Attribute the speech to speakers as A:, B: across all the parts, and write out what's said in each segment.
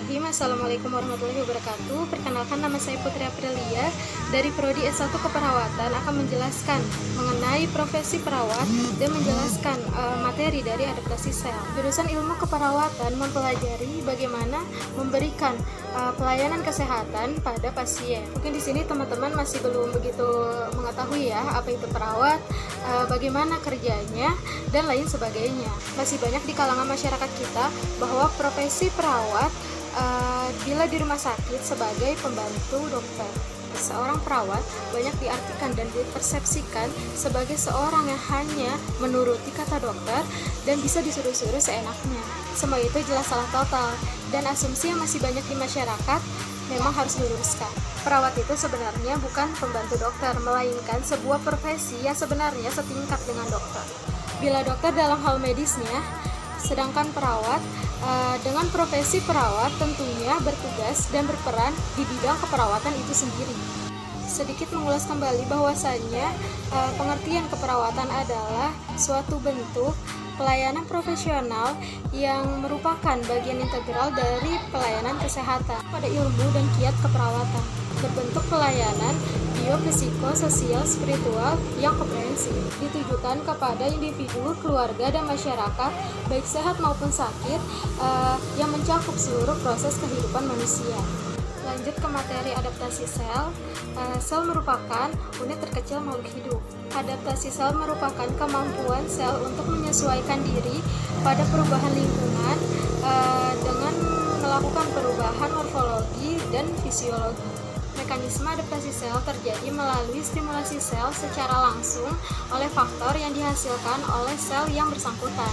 A: Bismillahirrahmanirrahim. Assalamualaikum warahmatullahi wabarakatuh. Perkenalkan, nama saya Putri Aprilia dari Prodi S1 Keperawatan, akan menjelaskan mengenai profesi perawat dan menjelaskan materi dari adaptasi sel. Jurusan ilmu keperawatan mempelajari bagaimana memberikan pelayanan kesehatan pada pasien. Mungkin di sini teman-teman masih belum begitu mengetahui ya apa itu perawat, bagaimana kerjanya dan lain sebagainya. Masih banyak di kalangan masyarakat kita bahwa profesi perawat bila di rumah sakit sebagai pembantu dokter. Seorang perawat banyak diartikan dan dipersepsikan sebagai seorang yang hanya menuruti kata dokter dan bisa disuruh-suruh seenaknya. Semua itu jelas salah total, dan asumsi yang masih banyak di masyarakat memang harus diluruskan. Perawat itu sebenarnya bukan pembantu dokter, melainkan sebuah profesi yang sebenarnya setingkat dengan dokter. Bila dokter dalam hal medisnya, sedangkan perawat dengan profesi perawat tentunya bertugas dan berperan di bidang keperawatan itu sendiri. Sedikit mengulas kembali bahwasannya pengertian keperawatan adalah suatu bentuk pelayanan profesional yang merupakan bagian integral dari pelayanan kesehatan pada ilmu dan kiat keperawatan, berbentuk pelayanan biopsikososial spiritual yang komprehensif, ditujukan kepada individu, keluarga, dan masyarakat, baik sehat maupun sakit, yang mencakup seluruh proses kehidupan manusia. Lanjut ke materi adaptasi sel. Sel merupakan unit terkecil makhluk hidup. Adaptasi sel merupakan kemampuan sel untuk menyesuaikan diri pada perubahan lingkungan dengan melakukan perubahan morfologi dan fisiologi. Mekanisme adaptasi sel terjadi melalui stimulasi sel secara langsung oleh faktor yang dihasilkan oleh sel yang bersangkutan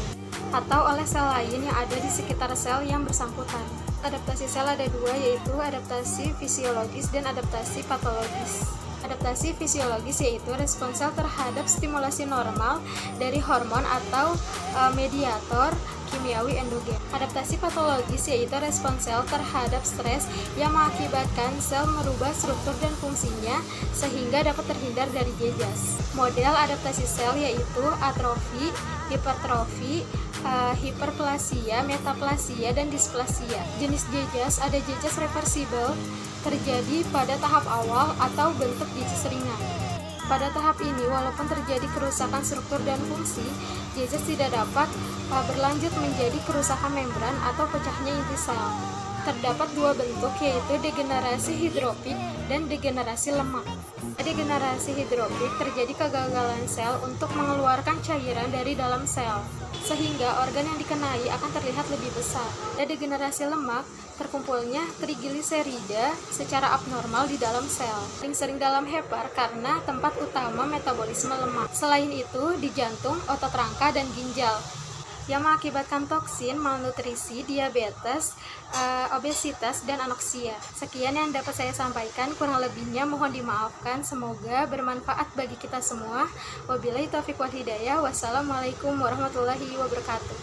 A: atau oleh sel lain yang ada di sekitar sel yang bersangkutan. Adaptasi sel ada dua, yaitu adaptasi fisiologis dan adaptasi patologis. Adaptasi fisiologis yaitu respons sel terhadap stimulasi normal dari hormon atau mediator kimiawi endogen. Adaptasi patologis yaitu respons sel terhadap stres yang mengakibatkan sel merubah struktur dan fungsinya sehingga dapat terhindar dari jejas. Model adaptasi sel yaitu atrofi, hipertrofi, hiperplasia, metaplasia, dan displasia. Jenis jejas ada jejas reversibel, terjadi pada tahap awal atau bentuk jejas ringan. Pada tahap ini, walaupun terjadi kerusakan struktur dan fungsi, jejas tidak dapat berlanjut menjadi kerusakan membran atau pecahnya inti sel. Terdapat dua bentuk, yaitu degenerasi hidrofik dan degenerasi lemak. Degenerasi hidrofik terjadi kegagalan sel untuk mengeluarkan cairan dari dalam sel, sehingga organ yang dikenai akan terlihat lebih besar. Dan degenerasi lemak, terkumpulnya trigliserida secara abnormal di dalam sel, paling sering dalam hepar karena tempat utama metabolisme lemak. Selain itu, di jantung, otot rangka, dan ginjal, yang mengakibatkan toksin, malnutrisi, diabetes, obesitas, dan anoksia. Sekian yang dapat saya sampaikan, kurang lebihnya mohon dimaafkan. Semoga bermanfaat bagi kita semua. Wabillahi taufiq wal hidayah. Wassalamualaikum warahmatullahi wabarakatuh.